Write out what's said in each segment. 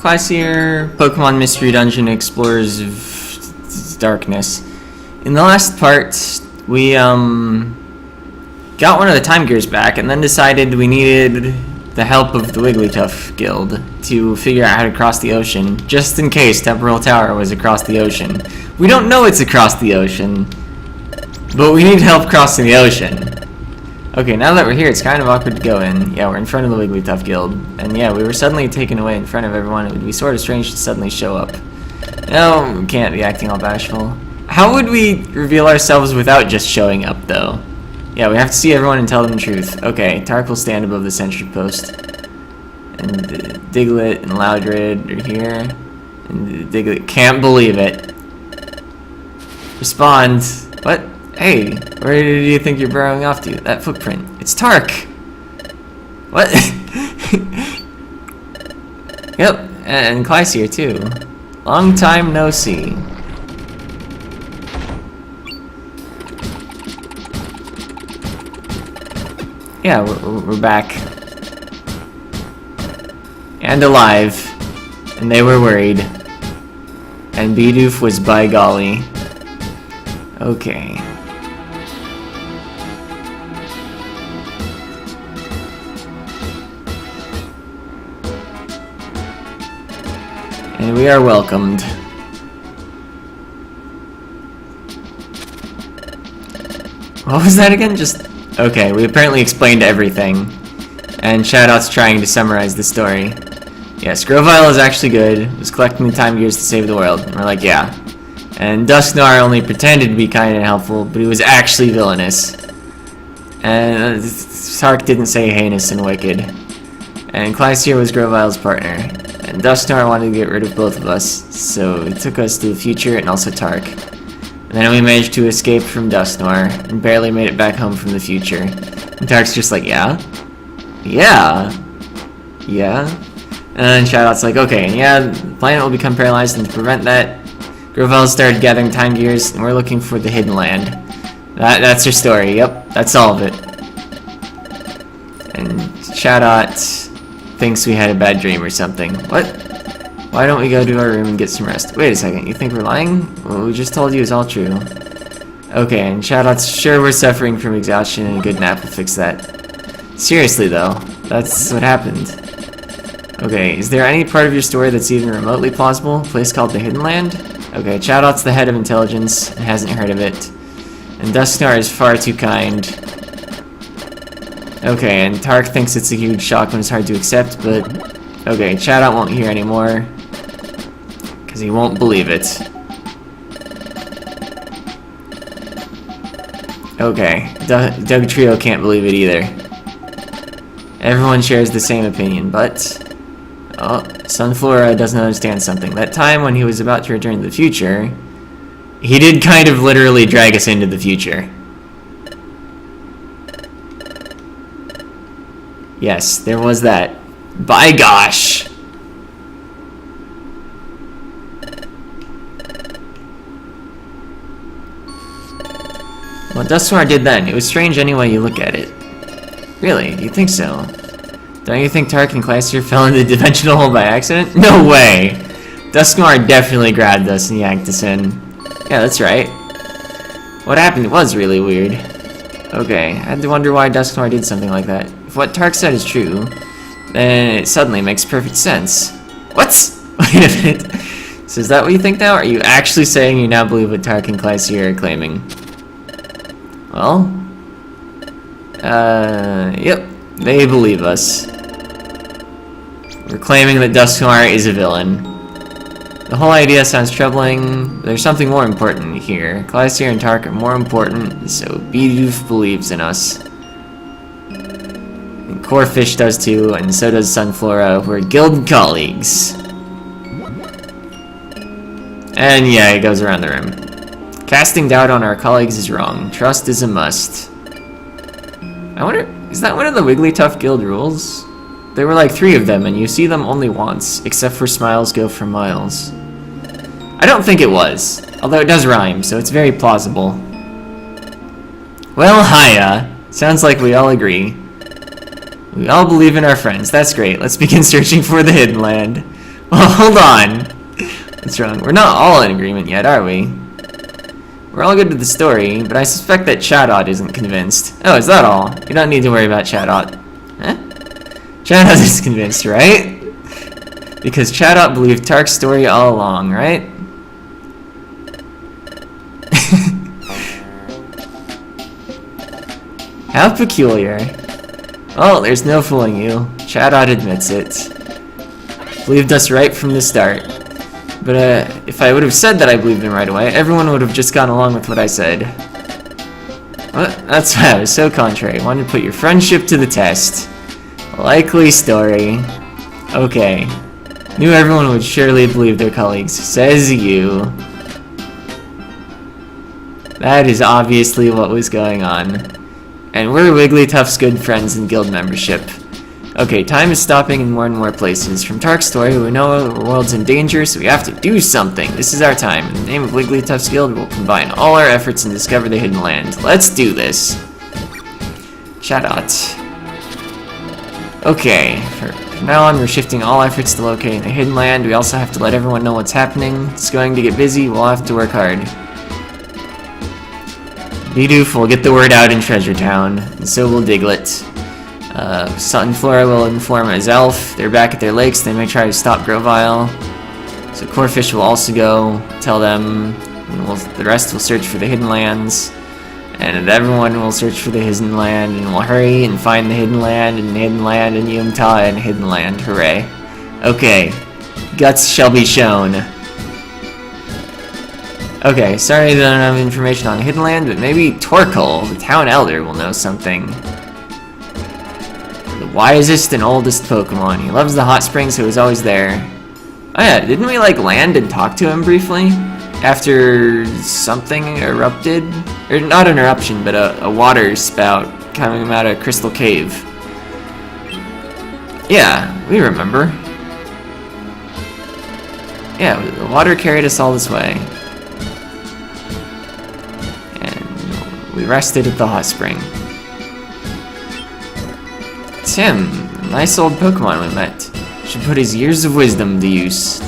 class here, Pokemon Mystery Dungeon Explorers of Darkness. In the last part, we got one of the time gears back and then decided we needed the help of the Wigglytuff Guild to figure out how to cross the ocean, just in case Temporal Tower was across the ocean. We don't know it's across the ocean, but we need help crossing the ocean. Okay, now that we're here, it's kind of awkward to go in. Yeah, we're in front of the Wigglytuff Guild. And yeah, we were suddenly taken away in front of everyone. It would be sort of strange to suddenly show up. No, we can't be acting all bashful. How would we reveal ourselves without just showing up, though? Yeah, we have to see everyone and tell them the truth. Okay, Tark will stand above the sentry post. And Diglett and Loudred are here. And Diglett can't believe it. Respond. What? Hey, where do you think you're burrowing off to? That footprint. It's Tark! What? Yep, and Clyde's here too. Long time no see. Yeah, we're back. And alive. And they were worried. And Bidoof was by golly. Okay. And we are welcomed. What was that again? Just... Okay, we apparently explained everything. And Shoutout's trying to summarize the story. Yes, Grovyle is actually good. It was collecting the time gears to save the world. And we're like, yeah. And Dusknoir only pretended to be kind and helpful, but he was actually villainous. And Tark didn't say heinous and wicked. And Clyseer was Grovyle's partner. And Dusknoir wanted to get rid of both of us, so he took us to the future and also Tark. And then we managed to escape from Dusknoir and barely made it back home from the future. And Tark's just like, yeah? Yeah? Yeah? And then Shoutout's like, okay, yeah, the planet will become paralyzed, and to prevent that, Grovyle started gathering time gears, and we're looking for the hidden land. That's your story, yep, that's all of it. And Shoutout thinks we had a bad dream or something. What? Why don't we go to our room and get some rest? Wait a second, you think we're lying? What we just told you is all true. Okay, and Shoutout's sure we're suffering from exhaustion, and a good nap will fix that. Seriously though, that's what happened. Okay, is there any part of your story that's even remotely plausible? A place called the Hidden Land? Okay, Shoutout's the head of intelligence and hasn't heard of it. And Dusknoir is far too kind. Okay, and Tark thinks it's a huge shock when it's hard to accept, but... Okay, Shoutout won't hear anymore. Because he won't believe it. Okay, Doug Trio can't believe it either. Everyone shares the same opinion, but... Oh, Sunflora doesn't understand something. That time when he was about to return to the future, he did kind of literally drag us into the future. Yes, there was that. By gosh! What Dusknoir did then, it was strange any way you look at it. Really, you think so? Don't you think Tark and Clyster fell into the dimensional hole by accident? No way! Dusknoir definitely grabbed us and yanked us in. Yeah, that's right. What happened was really weird. Okay, I had to wonder why Dusknoir did something like that. If what Tark said is true, then it suddenly makes perfect sense. What? Wait a minute. So is that what you think now? Are you actually saying you now believe what Tark and Clyster are claiming? Well... yep. They believe us. We're claiming that Dusknoir is a villain. The whole idea sounds troubling, but there's something more important here. Clyster and Tark are more important, so Bidoof believes in us. And Corefish does too, and so does Sunflora. We're guild colleagues. And yeah, it goes around the room. Casting doubt on our colleagues is wrong. Trust is a must. I wonder, is that one of the Wigglytuff Guild rules? There were like 3 of them, and you see them only once, except for Smiles Go for Miles. I don't think it was, although it does rhyme, so it's very plausible. Well, hiya. Sounds like we all agree. We all believe in our friends. That's great. Let's begin searching for the Hidden Land. Well, hold on. What's wrong? We're not all in agreement yet, are we? We're all good with the story, but I suspect that Shadot isn't convinced. Oh, is that all? You don't need to worry about Shadot. Huh? Shadot is convinced, right? Because Shadot believed Tark's story all along, right? How peculiar. Well, there's no fooling you. Shadot admits it. Believed us right from the start. But if I would have said that I believed him right away, everyone would have just gone along with what I said. Well, that's why I was so contrary. I wanted to put your friendship to the test. Likely story. Okay. Knew everyone would surely believe their colleagues. Says you. That is obviously what was going on. And we're Wigglytuff's good friends in guild membership. Okay, time is stopping in more and more places. From Tark's story, we know the world's in danger, so we have to do something. This is our time. In the name of Wigglytuff's guild, we'll combine all our efforts and discover the hidden land. Let's do this. Shadot. Okay, from now on, we're shifting all efforts to locating the hidden land. We also have to let everyone know what's happening. It's going to get busy. We'll have to work hard. Bidoof will get the word out in Treasure Town, and so will Diglett. Sut and Flora will inform Azelf. They're back at their lakes. They may try to stop Grovile. So Corefish will also go tell them. And the rest will search for the hidden lands. And everyone will search for the hidden land, and we'll hurry and find the hidden land, and Yumta, and hidden land. Hooray. Okay. Guts shall be shown. Okay, sorry that I don't have information on hidden land, but maybe Torkoal, the town elder, will know something. The wisest and oldest Pokemon. He loves the hot spring, so he's always there. Oh yeah, didn't we like land and talk to him briefly? After something erupted? Or not an eruption, but a water spout coming out of Crystal Cave. Yeah, we remember. Yeah, the water carried us all this way. And we rested at the hot spring. Tim, nice old Pokemon we met. Should put his years of wisdom to use.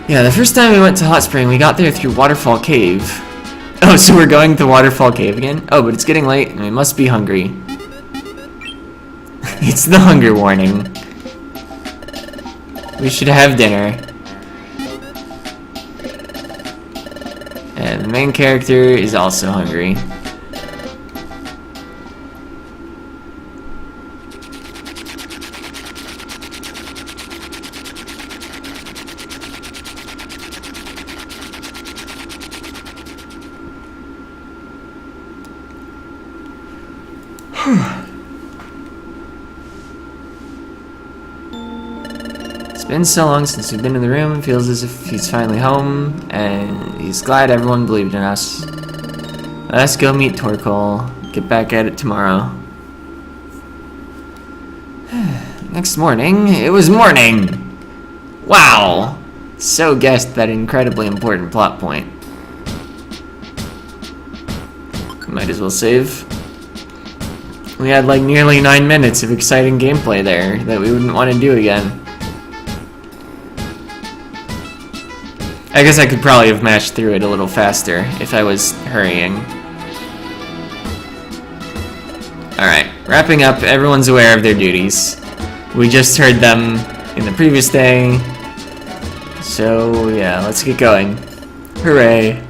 Yeah, the first time we went to Hot Spring, we got there through Waterfall Cave. Oh, so we're going to Waterfall Cave again? Oh, but it's getting late and we must be hungry. It's the hunger warning. We should have dinner. And the main character is also hungry. It's been so long since we've been in the room. It feels as if he's finally home, and he's glad everyone believed in us. Let's go meet Torkoal. Get back at it tomorrow. Next morning, it was morning! Wow! So guessed that incredibly important plot point. Might as well save. We had like nearly 9 minutes of exciting gameplay there that we wouldn't want to do again. I guess I could probably have mashed through it a little faster if I was hurrying. Alright, wrapping up, everyone's aware of their duties. We just heard them in the previous day. So yeah, let's get going. Hooray.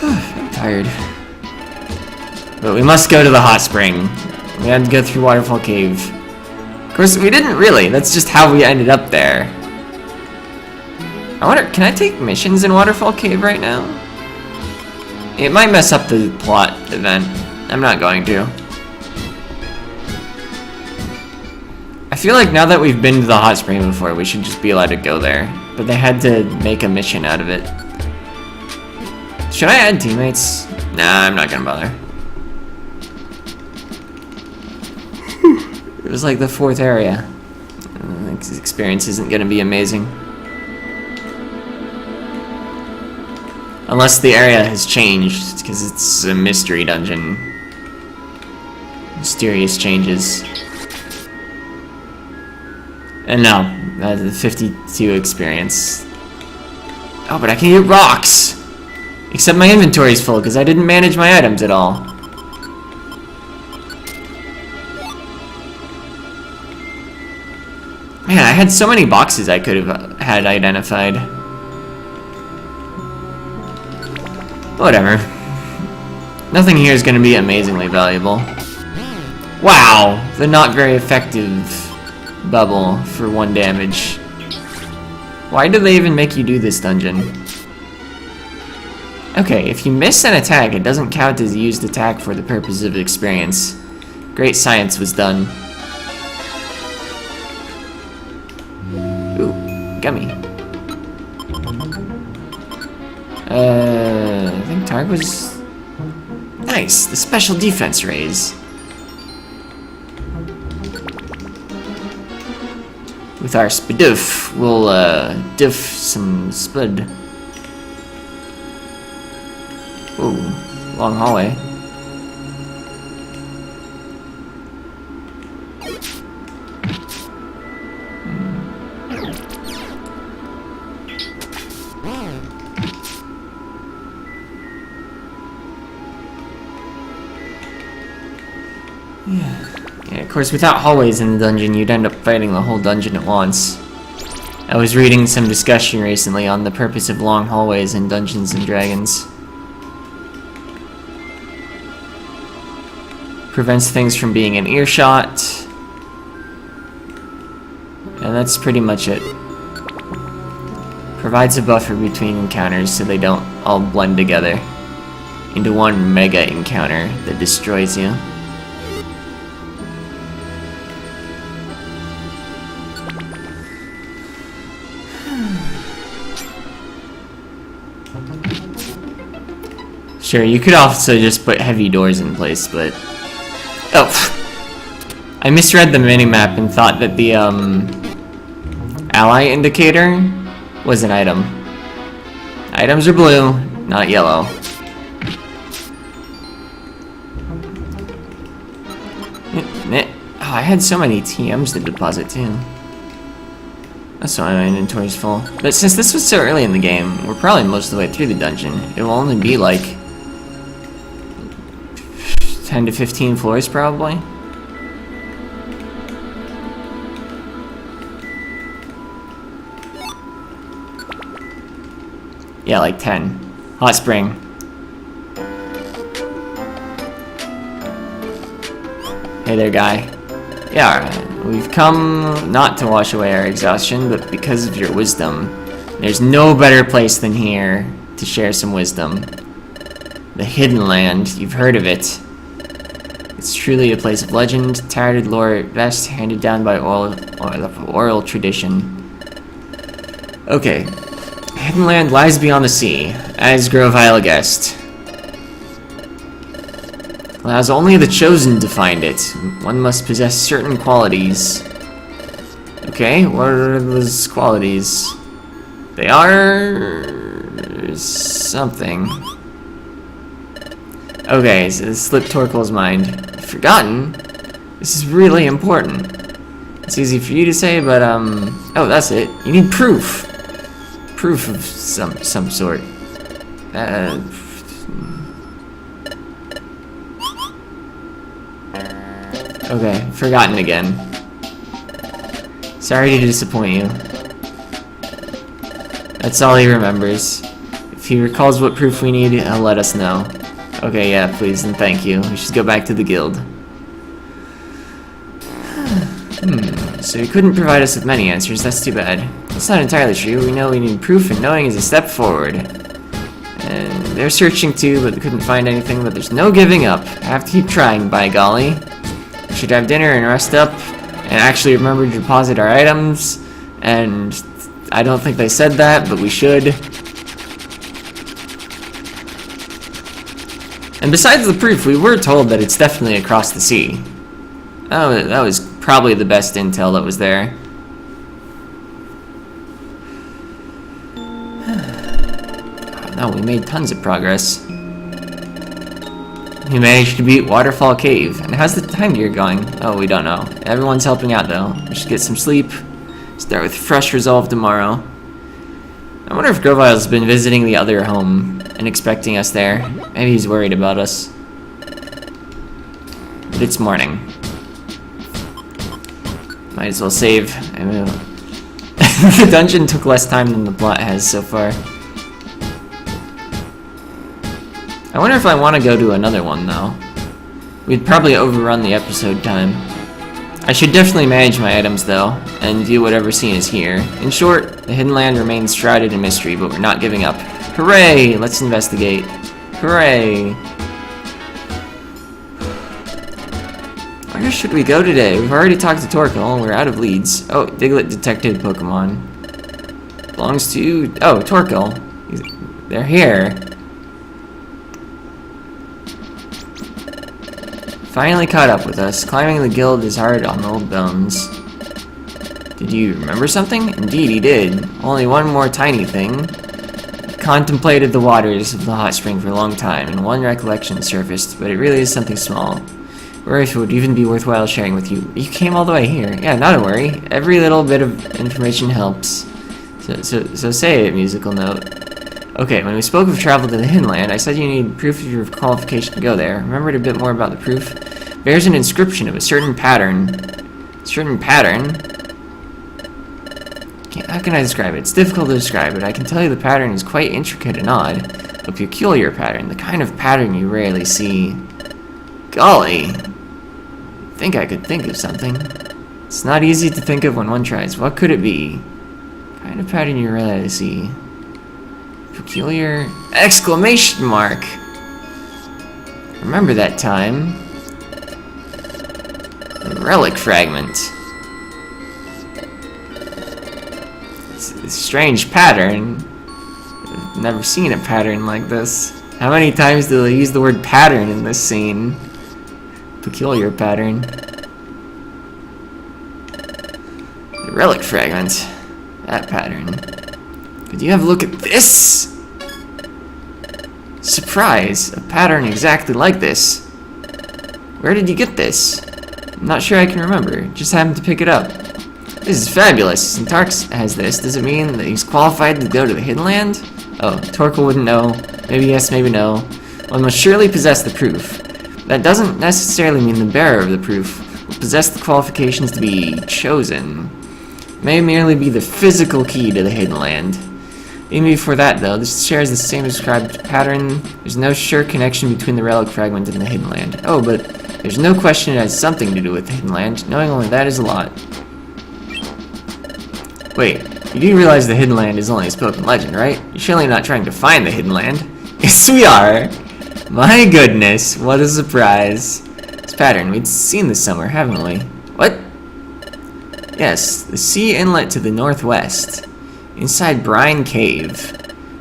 I'm tired. But we must go to the hot spring. We had to go through Waterfall Cave. Of course, we didn't really. That's just how we ended up there. I wonder, can I take missions in Waterfall Cave right now? It might mess up the plot event. I'm not going to. I feel like now that we've been to the hot spring before, we should just be allowed to go there. But they had to make a mission out of it. Should I add teammates? Nah, I'm not gonna bother. It was like the 4th area. This experience isn't gonna be amazing. Unless the area has changed, because it's a mystery dungeon. Mysterious changes. No, 52 experience. Oh, but I can get rocks! Except my inventory's full because I didn't manage my items at all. Man, I had so many boxes I could have had identified. Whatever. Nothing here is going to be amazingly valuable. Wow, the not very effective bubble for 1 damage. Why did they even make you do this dungeon? Okay, if you miss an attack, it doesn't count as a used attack for the purpose of experience. Great science was done. Ooh, gummy. I think Targ was... Nice, the special defense raise. With our spidoof, we'll diff some spud. Ooh, long hallway. Yeah, of course, without hallways in the dungeon, you'd end up fighting the whole dungeon at once. I was reading some discussion recently on the purpose of long hallways in Dungeons and Dragons. Prevents things from being in earshot. And that's pretty much it. Provides a buffer between encounters so they don't all blend together into one mega encounter that destroys you. Sure, you could also just put heavy doors in place, but... Oh! I misread the minimap and thought that the, ally indicator was an item. Items are blue, not yellow. Oh, I had so many TMs to deposit, too. That's why my inventory's full. But since this was so early in the game, we're probably most of the way through the dungeon. It will only be like 10 to 15 floors, probably. Yeah, like 10. Hot spring. Hey there, guy. Yeah, we've come not to wash away our exhaustion, but because of your wisdom. There's no better place than here to share some wisdom. The Hidden Land, you've heard of it. It's truly a place of legend, talented lore at best, handed down by oral tradition. Okay. Hidden Land lies beyond the sea, as Grove Isle guessed. Allows only the chosen to find it. One must possess certain qualities. Okay, what are those qualities? They are... something. Okay, so this slipped Torkoal's mind. Forgotten? This is really important. It's easy for you to say, but, oh, that's it. You need proof. Proof of some sort. Okay, forgotten again. Sorry to disappoint you. That's all he remembers. If he recalls what proof we need, he'll let us know. Okay, yeah, please and thank you. We should go back to the guild. So you couldn't provide us with many answers, that's too bad. That's not entirely true. We know we need proof, and knowing is a step forward. And they're searching too, but they couldn't find anything, but there's no giving up. I have to keep trying, by golly. We should have dinner and rest up, and actually remember to deposit our items, and I don't think they said that, but we should. And besides the proof, we were told that it's definitely across the sea. Oh, that was probably the best intel that was there. Oh, no, we made tons of progress. We managed to beat Waterfall Cave. And how's the time gear going? Oh, we don't know. Everyone's helping out, though. We should get some sleep. Start with fresh resolve tomorrow. I wonder if Grovile's been visiting the other home and expecting us there. Maybe he's worried about us. But it's morning. Might as well save. I mean, the dungeon took less time than the plot has so far. I wonder if I want to go to another one, though. We'd probably overrun the episode time. I should definitely manage my items, though, and do whatever scene is here. In short, the Hidden Land remains shrouded in mystery, but we're not giving up. Hooray! Let's investigate. Hooray! Where should we go today? We've already talked to Torkoal, and we're out of leads. Oh, Diglett detected Pokemon. Belongs to... Oh, Torkoal. They're here. Finally caught up with us. Climbing the guild is hard on old bones. Did you remember something? Indeed, he did. Only one more tiny thing. He contemplated the waters of the hot spring for a long time, and one recollection surfaced, but it really is something small. Or if it would even be worthwhile sharing with you. You came all the way here. Yeah, not a worry. Every little bit of information helps. So say it, musical note. Okay, when we spoke of travel to the Hidden Land, I said you need proof of your qualification to go there. Remembered a bit more about the proof. Bears an inscription of a certain pattern. How can I describe it? It's difficult to describe, but I can tell you the pattern is quite intricate and odd. A peculiar pattern, the kind of pattern you rarely see. Golly! I think I could think of something. It's not easy to think of when one tries. What could it be? Kind of pattern you rarely see. Peculiar exclamation mark. Remember that time? The relic fragment. It's a strange pattern. I've never seen a pattern like this. How many times do they use the word pattern in this scene? Peculiar pattern. The relic fragment. That pattern. Could you have a look at this? Surprise! A pattern exactly like this. Where did you get this? I'm not sure I can remember. Just happened to pick it up. This is fabulous. Since Tarks has this, does it mean that he's qualified to go to the Hidden Land? Oh, Torkoal wouldn't know. Maybe yes, maybe no. One must surely possess the proof. That doesn't necessarily mean the bearer of the proof will possess the qualifications to be chosen. It may merely be the physical key to the Hidden Land. Even before that, though, this shares the same described pattern. There's no sure connection between the relic fragment and the Hidden Land. Oh, but there's no question it has something to do with the Hidden Land. Knowing only that is a lot. Wait, you do realize the Hidden Land is only a spoken legend, right? You're surely not trying to find the Hidden Land. Yes, we are! My goodness, what a surprise. This pattern, we'd seen this somewhere, haven't we? What? Yes, the sea inlet to the northwest. Inside Brine Cave.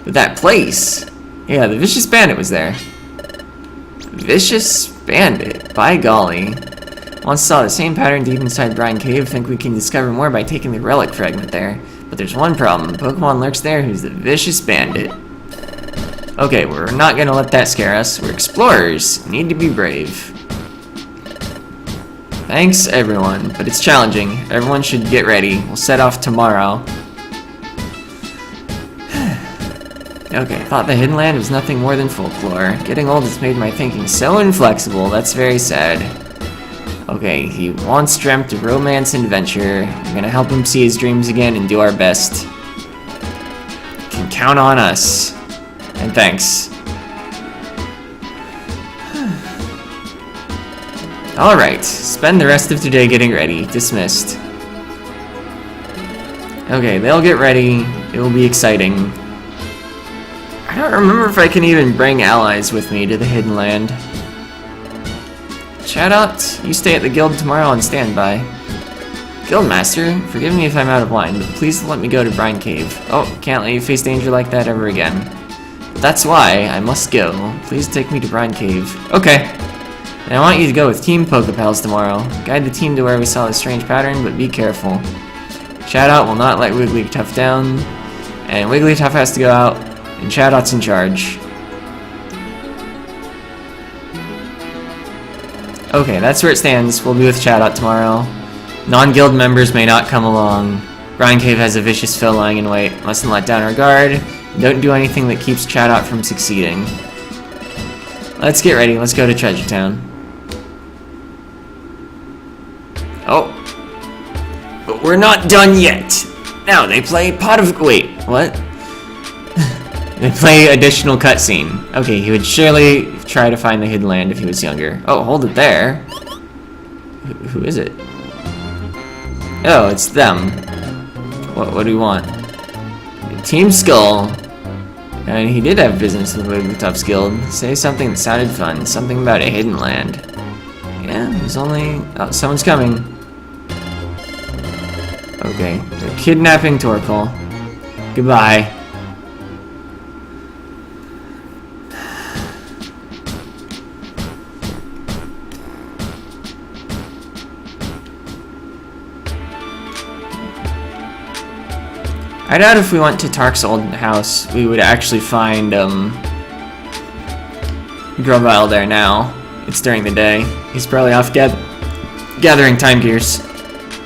But that place! Yeah, the Vicious Bandit was there. Vicious Bandit? By golly. Once saw the same pattern deep inside Brine Cave, think we can discover more by taking the relic fragment there. But there's one problem. Pokemon lurks there who's the Vicious Bandit. Okay, we're not gonna let that scare us. We're explorers. We need to be brave. Thanks, everyone. But it's challenging. Everyone should get ready. We'll set off tomorrow. Okay, thought the Hidden Land was nothing more than folklore. Getting old has made my thinking so inflexible. That's very sad. Okay, he once dreamt of romance and adventure. We're gonna help him see his dreams again and do our best. You can count on us. And thanks. Alright, spend the rest of today getting ready. Dismissed. Okay, they'll get ready. It will be exciting. I don't remember if I can even bring allies with me to the Hidden Land. Chatot, you stay at the guild tomorrow on standby. Guildmaster, forgive me if I'm out of line, but please let me go to Brine Cave. Oh, can't let you face danger like that ever again. But that's why I must go. Please take me to Brine Cave. Okay. And I want you to go with Team Pokepals tomorrow. Guide the team to where we saw this strange pattern, but be careful. Chatot will not let Wigglytuff down, and Wigglytuff has to go out, and Chatot's in charge. Okay, that's where it stands. We'll be with Chatot tomorrow. Non-guild members may not come along. Brine Cave has a vicious foe lying in wait. Mustn't let down our guard. Don't do anything that keeps Chadot from succeeding. Let's get ready. Let's go to Treasure Town. Oh. But we're not done yet. Now they play Pot of... Wait, what? They play additional cutscene. Okay, he would surely try to find the hidden land if he was younger. Oh, hold it there. Who is it? Oh, it's them. What do we want? Team Skull. And he did have business with the Tufts Guild. Say something that sounded fun. Something about a hidden land. Yeah, there's only... Oh, someone's coming. Okay, they're kidnapping Torkoal. Goodbye. I doubt if we went to Tark's old house, we would actually find, Torkoal there now. It's during the day. He's probably off gathering time gears.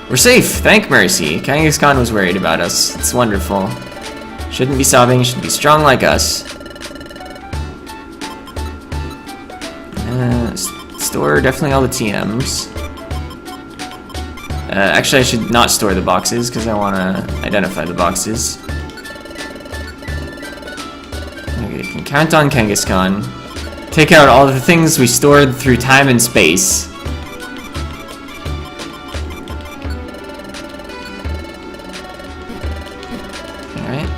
We're safe, thank mercy. Kangaskhan Khan was worried about us. It's wonderful. Shouldn't be sobbing, should be strong like us. Store definitely all the TMs. Actually, I should not store the boxes because I want to identify the boxes. Okay, you can count on Kangaskhan Khan. Take out all of the things we stored through time and space. Alright.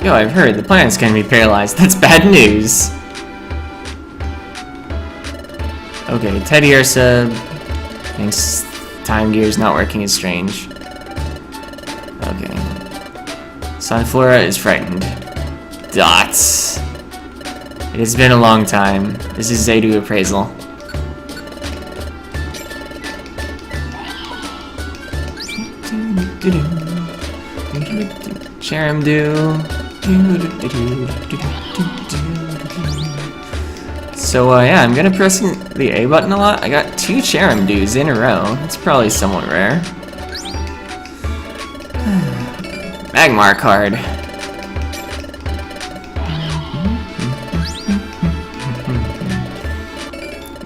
Yo, I've heard the planet's gonna be paralyzed. That's bad news. Okay, Teddy Ursa thinks time gear's not working is strange. Okay. Sunflora is frightened. Dots. It has been a long time. This is Zaydu appraisal. So, yeah, I'm gonna press the A button a lot. I got 2 Cherimdoos in a row. That's probably somewhat rare. Magmar card.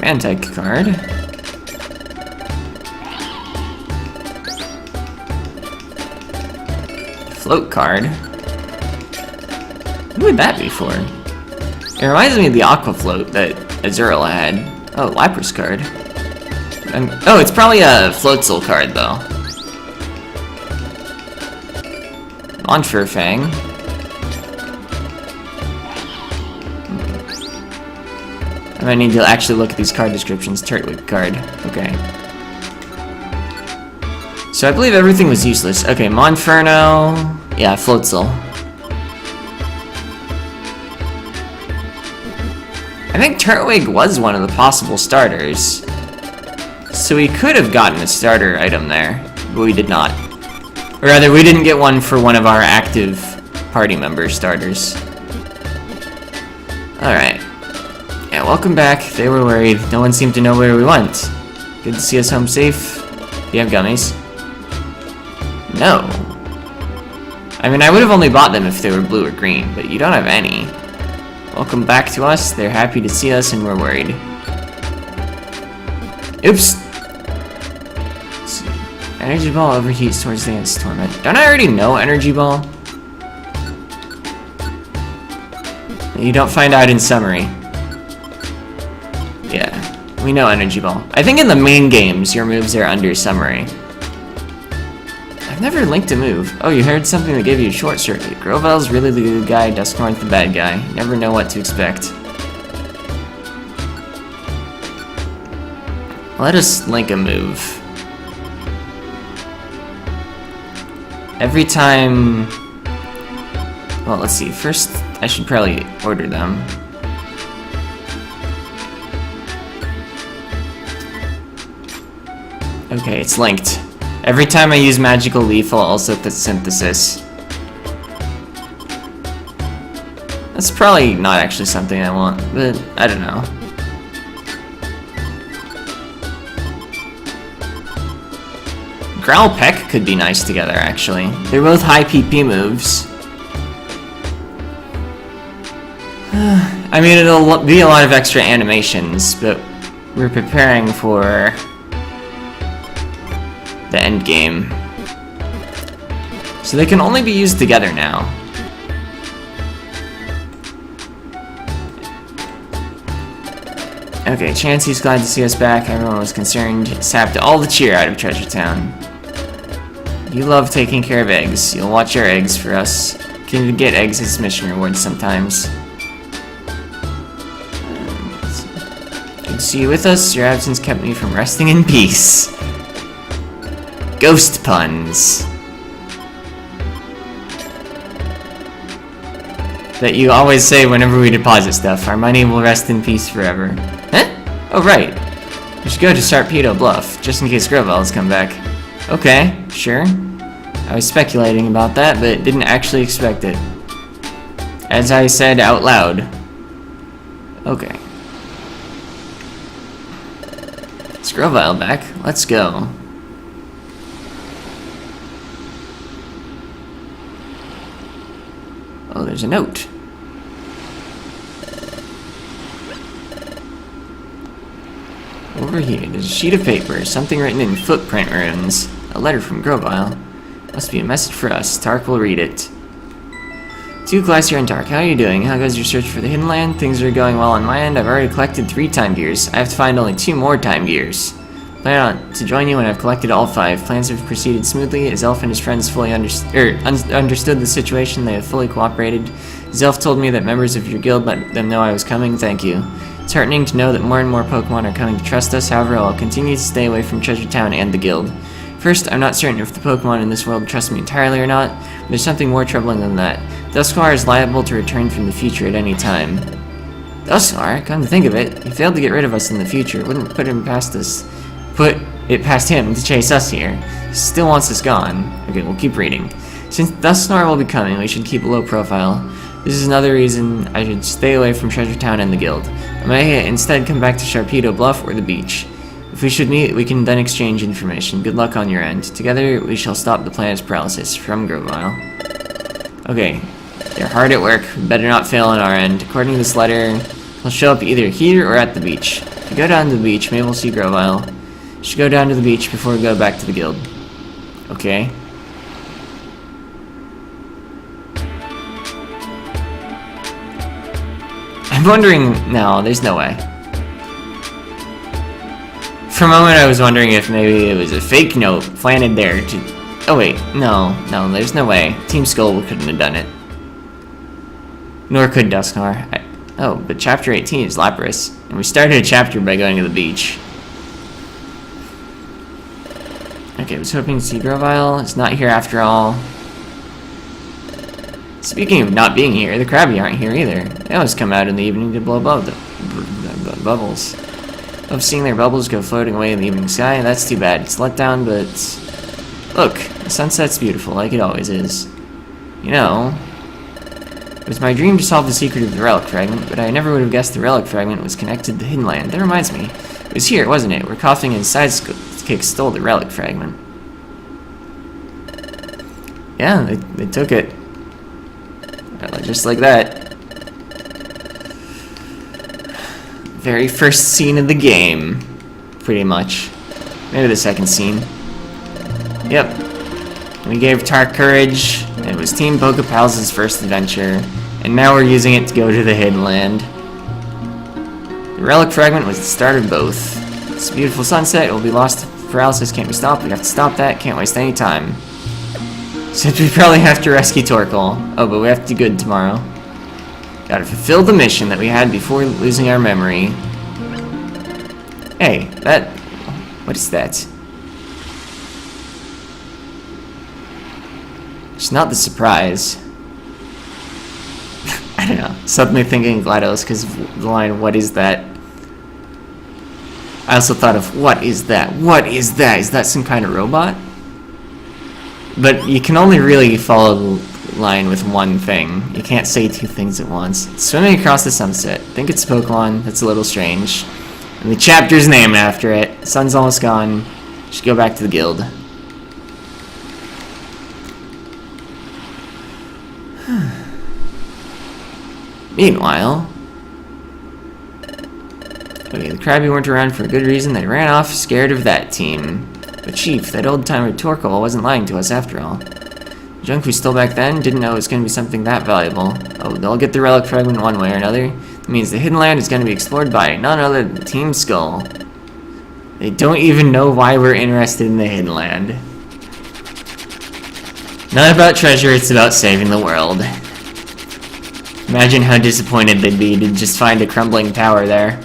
Mantike card. Float card. Who would that be for? It reminds me of the Aqua Float that Azurill had. Oh, Lapras card. Oh, it's probably a Floatzel card, though. Fang. I might need to actually look at these card descriptions. Turtwig card. Okay. So I believe everything was useless. Okay, Monferno. Yeah, Floatzel. I think Turtwig was one of the possible starters. So we could have gotten a starter item there, but we did not. Or rather, we didn't get one for one of our active party member starters. Alright. Yeah, welcome back. They were worried. No one seemed to know where we went. Good to see us home safe. Do you have gummies? No. I mean, I would have only bought them if they were blue or green, but you don't have any. Welcome back to us. They're happy to see us and we're worried. Oops. Let's see. Energy Ball overheats towards the end of Torment. Don't I already know Energy Ball? You don't find out in summary. Yeah, we know Energy Ball. I think in the main games, your moves are under summary. I've never linked a move. Oh, you heard something that gave you a short circuit. Grovel's really the good guy, Dusknorn's the bad guy. You never know what to expect. Let us link a move. Every time... Well, let's see. First, I should probably order them. Okay, it's linked. Every time I use Magical Leaf, I'll also put Synthesis. That's probably not actually something I want, but I don't know. Growlpeck could be nice together, actually. They're both high PP moves. I mean, it'll be a lot of extra animations, but we're preparing for the end game. So they can only be used together now. Okay, Chansey's glad to see us back. Everyone was concerned. Sapped all the cheer out of Treasure Town. You love taking care of eggs. You'll watch our eggs for us. Can get eggs as mission rewards sometimes. Good to see you with us. Your absence kept me from resting in peace. Ghost puns. That you always say whenever we deposit stuff. Our money will rest in peace forever. Huh? Oh, right. We should go to Sarpedo Bluff, just in case Grovel's come back. Okay, sure. I was speculating about that, but didn't actually expect it. As I said out loud. Okay. Is Grovel back? Let's go. Oh, there's a note. Over here, there's a sheet of paper, something written in footprint runes. A letter from Grovel. Must be a message for us. Tark will read it. To Glacier and Tark, how are you doing? How goes your search for the hidden land? Things are going well on my end. I've already collected 3 time gears. I have to find only 2 more time gears. Plan on to join you when I've collected all 5. Plans have proceeded smoothly. Zelf and his friends fully understood the situation. They have fully cooperated. Zelf told me that members of your guild let them know I was coming. Thank you. It's heartening to know that more and more Pokemon are coming to trust us. However, I'll continue to stay away from Treasure Town and the guild. First, I'm not certain if the Pokemon in this world trust me entirely or not, but there's something more troubling than that. Dusknoir is liable to return from the future at any time. Dusknoir? Come to think of it, he failed to get rid of us in the future. It wouldn't put it past him to chase us here. He still wants us gone. Okay, we'll keep reading. Since Dusknoir will be coming, we should keep a low profile. This is another reason I should stay away from Treasure Town and the guild. I may instead come back to Sarpedo Bluff or the beach. If we should meet, we can then exchange information. Good luck on your end. Together, we shall stop the planet's paralysis. From Grovel. Okay, they're hard at work. Better not fail on our end. According to this letter, he'll show up either here or at the beach. If you go down to the beach, maybe we'll see Grovel. You should go down to the beach before we go back to the guild. Okay. I'm wondering... No, there's no way. For a moment I was wondering if maybe it was a fake note planted there to... Oh wait, no, there's no way. Team Skull couldn't have done it. Nor could Dusknoir. Oh, but chapter 18 is Lapras, and we started a chapter by going to the beach. Okay, I was hoping to see Grovel. It's not here after all. Speaking of not being here, the Krabby aren't here either. They always come out in the evening to blow bubbles. Of seeing their bubbles go floating away in the evening sky, that's too bad. It's let down, but... Look, the sunset's beautiful, like it always is. You know... It was my dream to solve the secret of the relic fragment, but I never would have guessed the relic fragment was connected to the hidden land. That reminds me. It was here, wasn't it? Where Coughing and Sidekick stole the relic fragment. Yeah, they took it. Just like that. Very first scene of the game, pretty much. Maybe the second scene. Yep. We gave Tark courage. It was Team Pokepals' first adventure, and now we're using it to go to the hidden land. The relic fragment was the start of both. It's a beautiful sunset. It will be lost if paralysis can't be stopped. We have to stop that. Can't waste any time. Since we probably have to rescue Torkoal. Oh, but we have to do good tomorrow. Gotta fulfill the mission that we had before losing our memory. Hey, that... What is that? It's not the surprise. I don't know. Suddenly thinking GLaDOS because of the line, what is that? I also thought of, what is that? What is that? Is that some kind of robot? But you can only really follow the line with one thing. You can't say 2 things at once. Swimming across the sunset. Think it's Pokemon. That's a little strange. And the chapter's named after it. Sun's almost gone. Should go back to the guild. Meanwhile... Okay, the Krabby weren't around for a good reason. They ran off, scared of that team. But Chief, that old-timer Torkoal wasn't lying to us after all. The junk we stole back then didn't know it was going to be something that valuable. Oh, they'll get the relic fragment one way or another. That means the hidden land is going to be explored by none other than Team Skull. They don't even know why we're interested in the hidden land. Not about treasure, it's about saving the world. Imagine how disappointed they'd be to just find a crumbling tower there.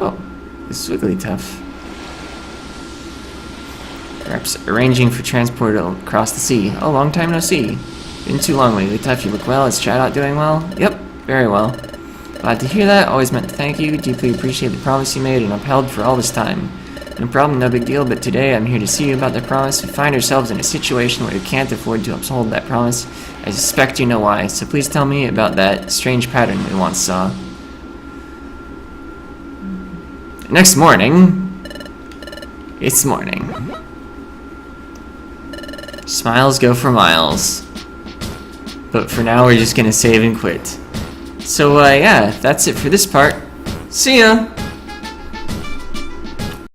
Oh, this is Wigglytuff. Perhaps arranging for transport across the sea. Oh, long time no see. Been too long, Wigglytuff. You look well. Is chat out doing well? Yep, very well. Glad to hear that. Always meant to thank you. Deeply appreciate the promise you made and upheld for all this time. No problem, no big deal, but today I'm here to see you about that promise. We find ourselves in a situation where we can't afford to uphold that promise. I suspect you know why, so please tell me about that strange pattern we once saw. Next morning, it's morning. Smiles go for miles. But for now, we're just gonna save and quit. So, yeah, that's it for this part. See ya!